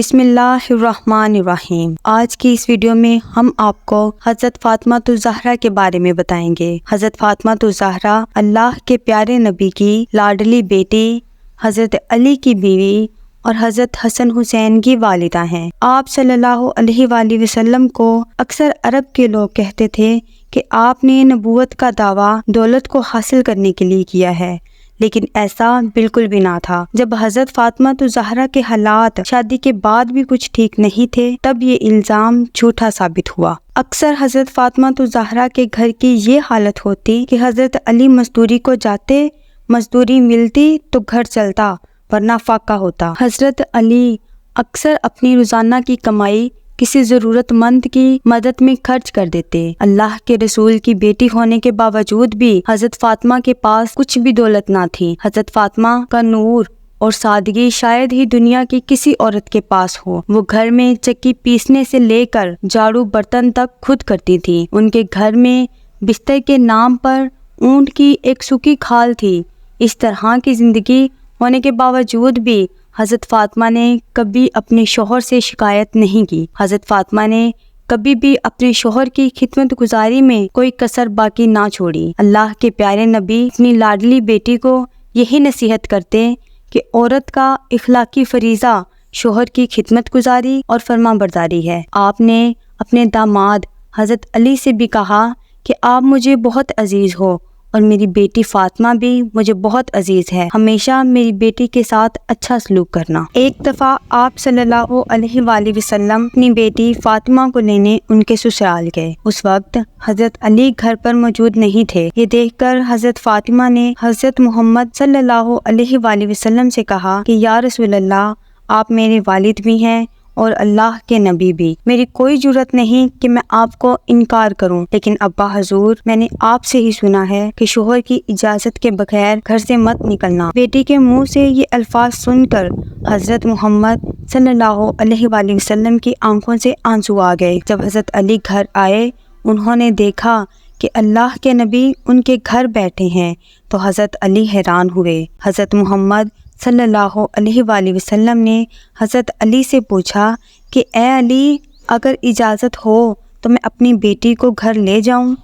بسم اللہ الرحمن الرحیم۔ آج کی اس ویڈیو میں ہم آپ کو حضرت فاطمہ الزہرا کے بارے میں بتائیں گے۔ حضرت فاطمہ الزہرا اللہ کے پیارے نبی کی لاڈلی بیٹی، حضرت علی کی بیوی اور حضرت حسن حسین کی والدہ ہیں۔ آپ صلی اللہ علیہ وآلہ وسلم کو اکثر عرب کے لوگ کہتے تھے کہ آپ نے نبوت کا دعویٰ دولت کو حاصل کرنے کے لیے کیا ہے، لیکن ایسا بالکل بھی نہ تھا۔ جب حضرت فاطمہ الزہرا کے حالات شادی کے بعد بھی کچھ ٹھیک نہیں تھے، تب یہ الزام جھوٹا ثابت ہوا۔ اکثر حضرت فاطمہ الزہرا کے گھر کی یہ حالت ہوتی کہ حضرت علی مزدوری کو جاتے، مزدوری ملتی تو گھر چلتا ورنہ فاقہ ہوتا۔ حضرت علی اکثر اپنی روزانہ کی کمائی کسی ضرورت مند کی مدد میں خرچ کر دیتے۔ اللہ کے رسول کی بیٹی ہونے کے باوجود بھی حضرت فاطمہ کے پاس کچھ بھی دولت نہ تھی۔ حضرت فاطمہ کا نور اور سادگی شاید ہی دنیا کی کسی عورت کے پاس ہو۔ وہ گھر میں چکی پیسنے سے لے کر جھاڑو برتن تک خود کرتی تھی۔ ان کے گھر میں بستر کے نام پر اونٹ کی ایک سوکھی کھال تھی۔ اس طرح کی زندگی ہونے کے باوجود بھی حضرت فاطمہ نے کبھی اپنے شوہر سے شکایت نہیں کی۔ حضرت فاطمہ نے کبھی بھی اپنے شوہر کی خدمت گزاری میں کوئی کسر باقی نہ چھوڑی۔ اللہ کے پیارے نبی اپنی لاڈلی بیٹی کو یہی نصیحت کرتے کہ عورت کا اخلاقی فریضہ شوہر کی خدمت گزاری اور فرما برداری ہے۔ آپ نے اپنے داماد حضرت علی سے بھی کہا کہ آپ مجھے بہت عزیز ہو اور میری بیٹی فاطمہ بھی مجھے بہت عزیز ہے، ہمیشہ میری بیٹی کے ساتھ اچھا سلوک کرنا۔ ایک دفعہ آپ صلی اللہ علیہ وآلہ وسلم اپنی بیٹی فاطمہ کو لینے ان کے سسرال گئے۔ اس وقت حضرت علی گھر پر موجود نہیں تھے۔ یہ دیکھ کر حضرت فاطمہ نے حضرت محمد صلی اللہ علیہ وآلہ وسلم سے کہا کہ یا رسول اللہ، آپ میرے والد بھی ہیں اور اللہ کے نبی بھی، میری کوئی جرأت نہیں کہ میں آپ کو انکار کروں، لیکن ابا حضور، میں نے آپ سے ہی سنا ہے کہ شوہر کی اجازت کے بغیر گھر سے مت نکلنا۔ بیٹی کے منہ سے یہ الفاظ سن کر حضرت محمد صلی اللہ علیہ وآلہ وسلم کی آنکھوں سے آنسو آ گئے۔ جب حضرت علی گھر آئے، انہوں نے دیکھا کہ اللہ کے نبی ان کے گھر بیٹھے ہیں تو حضرت علی حیران ہوئے۔ حضرت محمد صلی اللہ علیہ وآلہ وسلم نے حضرت علی سے پوچھا کہ اے علی، اگر اجازت ہو تو میں اپنی بیٹی کو گھر لے جاؤں؟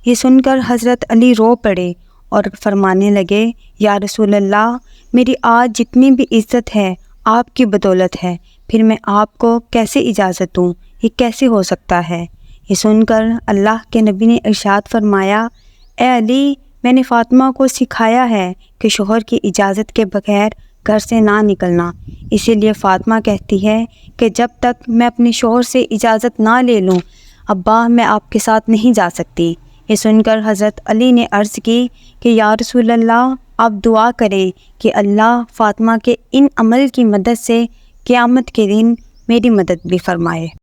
یہ سن کر حضرت علی رو پڑے اور فرمانے لگے، یا رسول اللہ، میری آج جتنی بھی عزت ہے آپ کی بدولت ہے، پھر میں آپ کو کیسے اجازت دوں؟ یہ کیسے ہو سکتا ہے؟ یہ سن کر اللہ کے نبی نے ارشاد فرمایا، اے علی، میں نے فاطمہ کو سکھایا ہے کہ شوہر کی اجازت کے بغیر گھر سے نہ نکلنا، اسی لیے فاطمہ کہتی ہے کہ جب تک میں اپنے شوہر سے اجازت نہ لے لوں، ابا، میں آپ کے ساتھ نہیں جا سکتی۔ یہ سن کر حضرت علی نے عرض کی کہ یا رسول اللہ، آپ دعا کریں کہ اللہ فاطمہ کے ان عمل کی مدد سے قیامت کے دن میری مدد بھی فرمائے۔